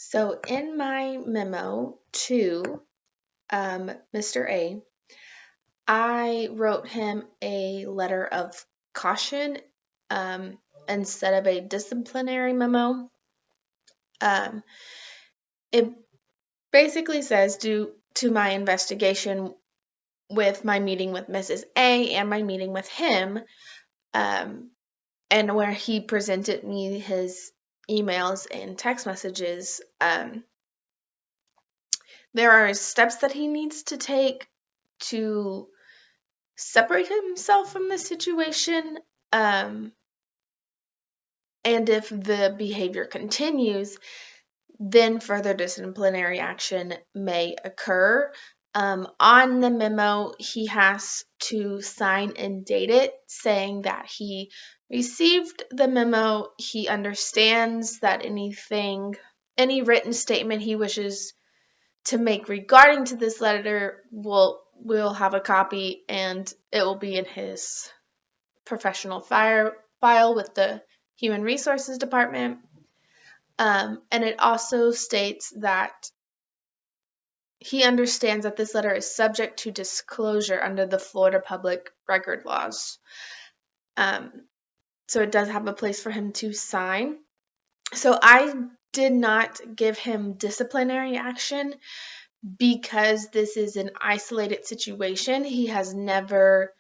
So in my memo to Mr. A, I wrote him a letter of caution instead of a disciplinary memo. It basically says, due to my investigation with my meeting with Mrs. A and my meeting with him, and where he presented me his emails and text messages, there are steps that he needs to take to separate himself from the situation. And if the behavior continues, then further disciplinary action may occur. On the memo, he has to sign and date it, saying that he received the memo. He understands that any written statement he wishes to make regarding to this letter will have a copy, and it will be in his professional file with the Human Resources Department. And it also states that he understands that this letter is subject to disclosure under the Florida public record laws. So it does have a place for him to sign. So I did not give him disciplinary action because this is an isolated situation. He has never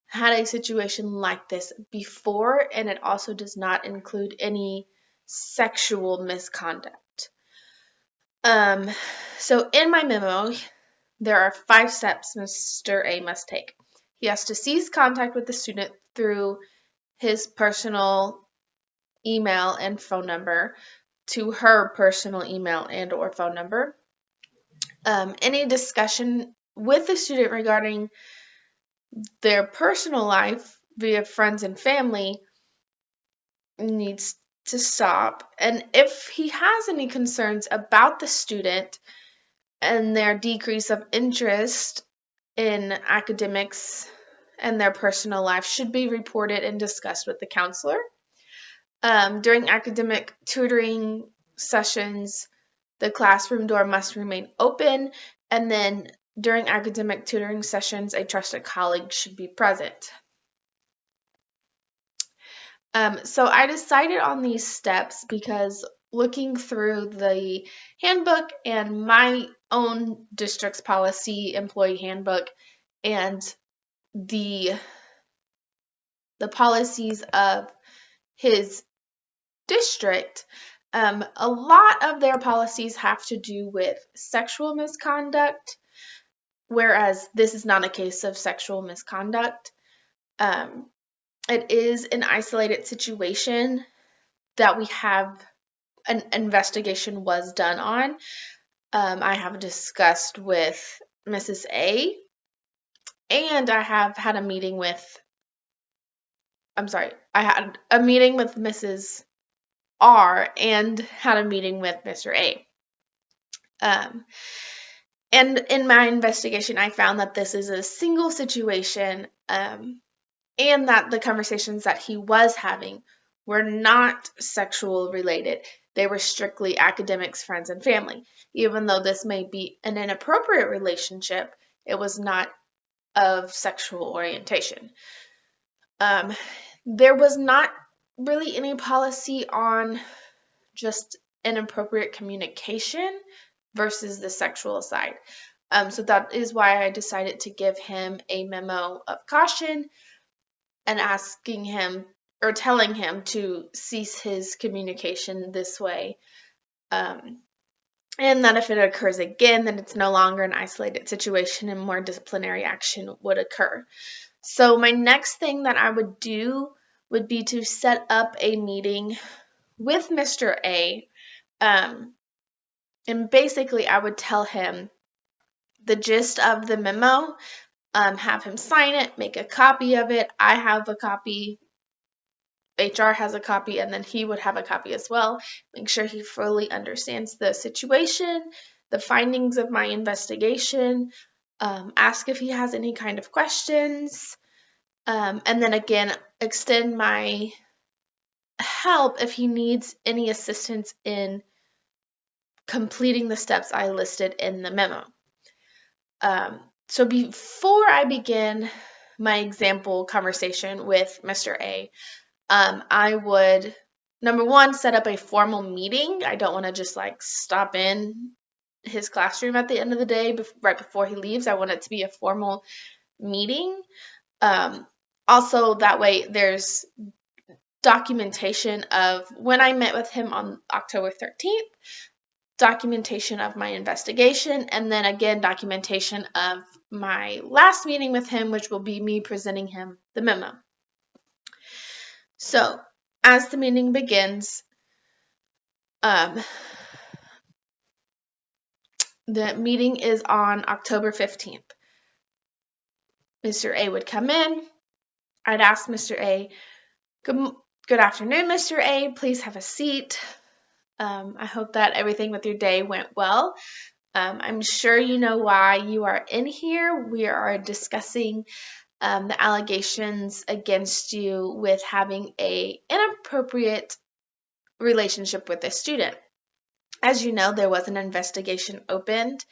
had a situation like this before, and it also does not include any sexual misconduct. So in my memo, there are 5 steps Mr. A must take. He has to cease contact with the student through his personal email and phone number to her personal email and or phone number. Any discussion with the student regarding their personal life via friends and family needs to stop. And if he has any concerns about the student and their decrease of interest in academics and their personal life, should be reported and discussed with the counselor. During academic tutoring sessions, the classroom door must remain open, and then during academic tutoring sessions, a trusted colleague should be present. So I decided on these steps because looking through the handbook and my own district's policy, employee handbook, and the policies of his district, a lot of their policies have to do with sexual misconduct, whereas this is not a case of sexual misconduct. It is an isolated situation that we have an investigation was done on. I have discussed with Mrs. A, and I had a meeting with Mrs. R and had a meeting with Mr. A. And in my investigation, I found that this is a single situation, and that the conversations that he was having were not sexual related. They were strictly academics, friends, and family. Even though this may be an inappropriate relationship, it was not of sexual orientation. There was not really any policy on just inappropriate communication versus the sexual side. So that is why I decided to give him a memo of caution and asking him or telling him to cease his communication this way. And that if it occurs again, then it's no longer an isolated situation and more disciplinary action would occur. So my next thing that I would do would be to set up a meeting with Mr. A. And basically I would tell him the gist of the memo, have him sign it, make a copy of it. I have a copy, HR has a copy, and then he would have a copy as well. Make sure he fully understands the situation, the findings of my investigation, ask if he has any kind of questions, and then again, extend my help if he needs any assistance in completing the steps I listed in the memo. So before I begin my example conversation with Mr. A, I would, number one, set up a formal meeting. I don't want to just like stop in his classroom at the end of the day, right before he leaves. I want it to be a formal meeting. Also, that way there's documentation of when I met with him on October 13th, documentation of my investigation, and then again documentation of my last meeting with him, which will be me presenting him the memo. So as the meeting begins, the meeting is on October 15th. Mr. A would come in. I'd ask Mr. A, good afternoon, Mr. A, please have a seat. I hope that everything with your day went well. I'm sure you know why you are in here. We are discussing the allegations against you with having an inappropriate relationship with a student. As you know, there was an investigation opened,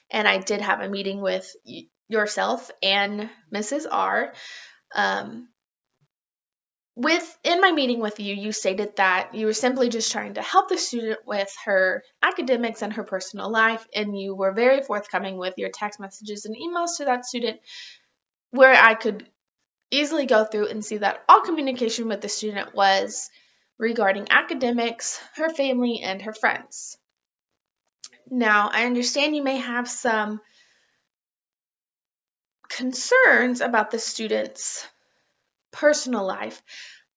and I did have a meeting with yourself and Mrs. R. In my meeting with you, you stated that you were simply just trying to help the student with her academics and her personal life, and you were very forthcoming with your text messages and emails to that student, where I could easily go through and see that all communication with the student was regarding academics, her family, and her friends. Now, I understand you may have some concerns about the student's personal life.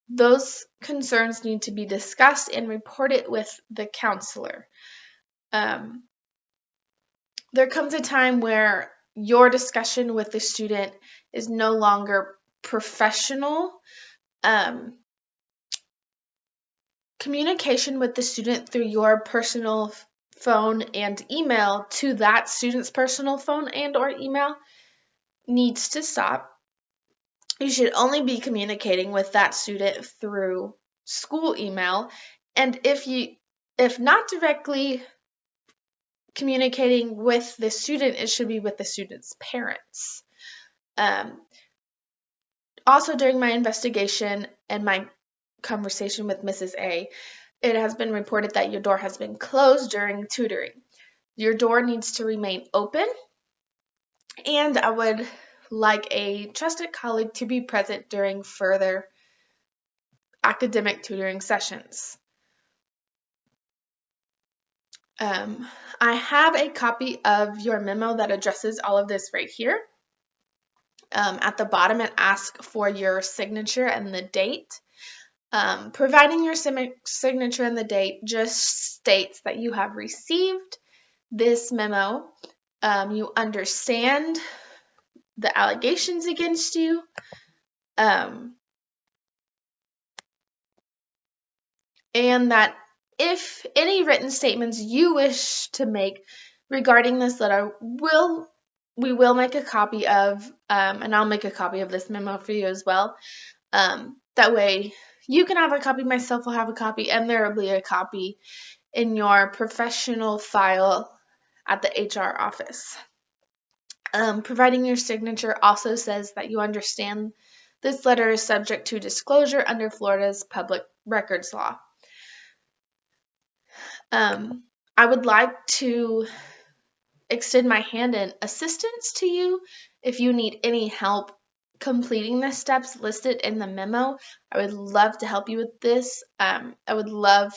Those concerns need to be discussed and reported with the counselor. There comes a time where your discussion with the student is no longer professional. Communication with the student through your personal phone and email to that student's personal phone and or email needs to stop. You should only be communicating with that student through school email, and if not directly communicating with the student, it should be with the student's parents. Also, during my investigation and my conversation with Mrs. A, it has been reported that your door has been closed during tutoring. Your door needs to remain open, and I would like a trusted colleague to be present during further academic tutoring sessions. I have a copy of your memo that addresses all of this right here. At the bottom, it asks for your signature and the date. Providing your signature and the date just states that you have received this memo, you understand the allegations against you, and that if any written statements you wish to make regarding this letter, we will make a copy of, and I'll make a copy of this memo for you as well. That way you can have a copy, myself will have a copy, and there will be a copy in your professional file at the HR office. Providing your signature also says that you understand this letter is subject to disclosure under Florida's public records law. I would like to extend my hand in assistance to you if you need any help completing the steps listed in the memo. I would love to help you with this. I would love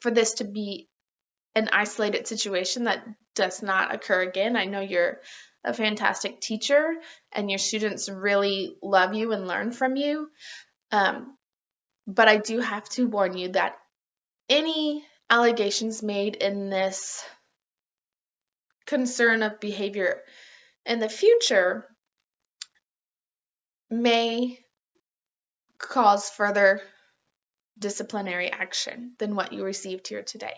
for this to be an isolated situation that does not occur again. I know you're a fantastic teacher and your students really love you and learn from you. But I do have to warn you that any allegations made in this concern of behavior in the future may cause further disciplinary action than what you received here today.